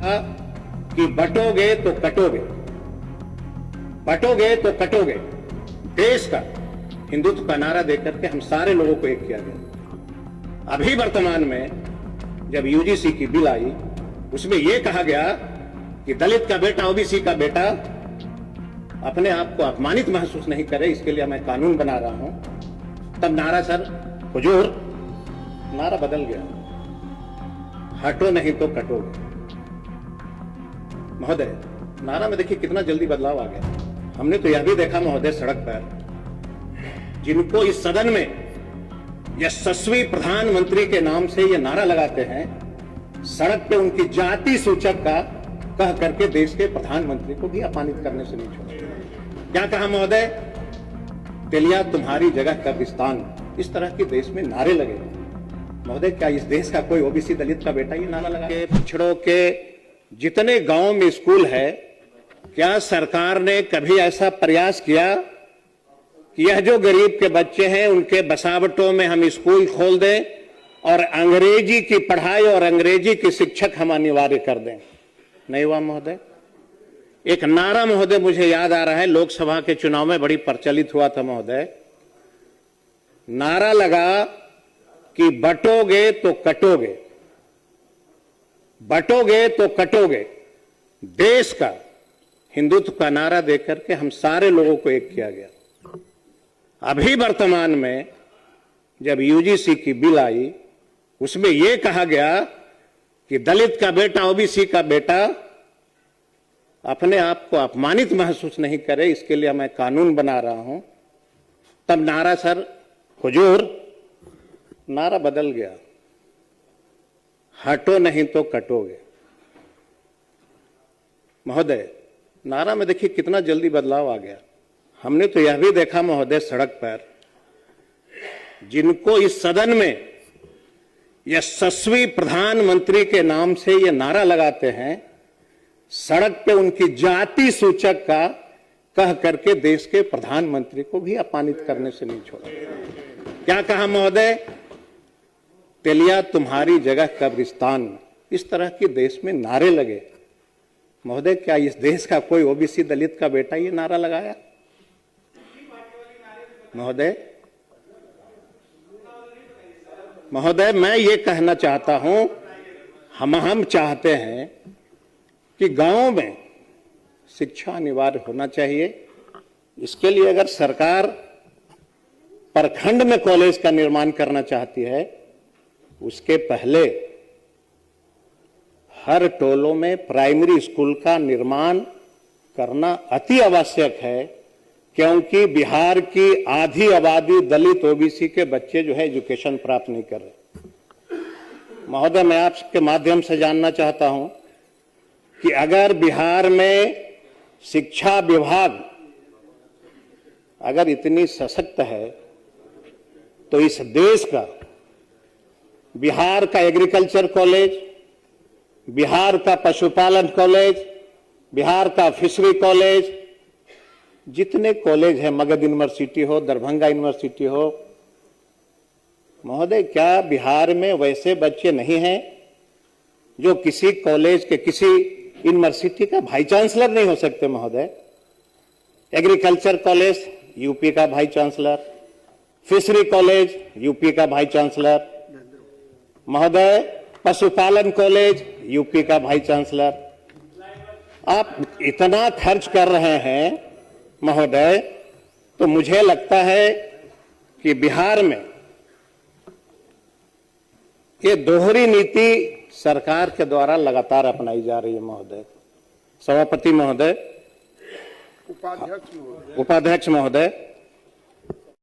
कि बटोगे तो कटोगे, बटोगे तो कटोगे। देश का हिंदुत्व का नारा देकर के हम सारे लोगों को एक किया गया। अभी वर्तमान में जब यूजीसी की बिल आई, उसमें यह कहा गया कि दलित का बेटा, ओबीसी का बेटा अपने आप को अपमानित महसूस नहीं करे, इसके लिए मैं कानून बना रहा हूं। तब नारा सर हुजूर, नारा बदल गया, हटो नहीं तो कटोगे। महोदय, नारा में देखिए कितना जल्दी बदलाव आ गया। हमने तो यह भी देखा महोदय, सड़क पर जिनको इस सदन में यशस्वी प्रधानमंत्री के नाम से ये नारा लगाते हैं, सड़क पे उनकी जाति सूचक का कह करके देश के प्रधानमंत्री को भी अपमानित करने से नहीं छोड़ा। क्या कहा महोदय? तेलिया तुम्हारी जगह कब्रिस्तान। इस तरह के देश में नारे लगे। महोदय, क्या इस देश का कोई ओबीसी दलित का बेटा ये नारा लगा? पिछड़ों के जितने गांव में स्कूल है, क्या सरकार ने कभी ऐसा प्रयास किया कि यह जो गरीब के बच्चे हैं उनके बसावटों में हम स्कूल खोल दें और अंग्रेजी की पढ़ाई और अंग्रेजी के शिक्षक हम अनिवार्य कर दें? नहीं हुआ महोदय। एक नारा महोदय मुझे याद आ रहा है, लोकसभा के चुनाव में बड़ी प्रचलित हुआ था महोदय। नारा लगा कि बटोगे तो कटोगे, बटोगे तो कटोगे। देश का हिंदुत्व का नारा देकर के हम सारे लोगों को एक किया गया। अभी वर्तमान में जब यूजीसी की बिल आई, उसमें यह कहा गया कि दलित का बेटा, ओबीसी का बेटा अपने आप को अपमानित महसूस नहीं करे, इसके लिए मैं कानून बना रहा हूं। तब नारा सर हुजूर, नारा बदल गया, हटो नहीं तो कटोगे। महोदय, नारा में देखिए कितना जल्दी बदलाव आ गया। हमने तो यह भी देखा महोदय, सड़क पर जिनको इस सदन में यशस्वी प्रधानमंत्री के नाम से ये नारा लगाते हैं, सड़क पे उनकी जाति सूचक का कह करके देश के प्रधानमंत्री को भी अपमानित करने से नहीं छोड़ा। क्या कहा महोदय? तेलिया तुम्हारी जगह कब्रिस्तान। इस तरह के देश में नारे लगे। महोदय, क्या इस देश का कोई ओबीसी दलित का बेटा ये नारा लगाया? महोदय, मैं ये कहना चाहता हूं, हम चाहते हैं कि गांव में शिक्षा अनिवार्य होना चाहिए। इसके लिए अगर सरकार प्रखंड में कॉलेज का निर्माण करना चाहती है, उसके पहले हर टोलों में प्राइमरी स्कूल का निर्माण करना अति आवश्यक है, क्योंकि बिहार की आधी आबादी दलित ओबीसी के बच्चे जो है एजुकेशन प्राप्त नहीं कर रहे। महोदय, मैं आपके माध्यम से जानना चाहता हूं कि अगर बिहार में शिक्षा विभाग अगर इतनी सशक्त है, तो इस देश का बिहार का एग्रीकल्चर कॉलेज, बिहार का पशुपालन कॉलेज, बिहार का फिशरी कॉलेज, जितने कॉलेज है, मगध यूनिवर्सिटी हो, दरभंगा यूनिवर्सिटी हो, महोदय, क्या बिहार में वैसे बच्चे नहीं हैं जो किसी कॉलेज के, किसी यूनिवर्सिटी का वाइस चांसलर नहीं हो सकते? महोदय, एग्रीकल्चर कॉलेज यूपी का vice chancellor, fishery college UP का वाइस चांसलर, महोदय पशुपालन कॉलेज यूपी का वाइस चांसलर। आप इतना खर्च कर रहे हैं महोदय, तो मुझे लगता है कि बिहार में ये दोहरी नीति सरकार के द्वारा लगातार अपनाई जा रही है। महोदय, सभापति महोदय, उपाध्यक्ष महोदय,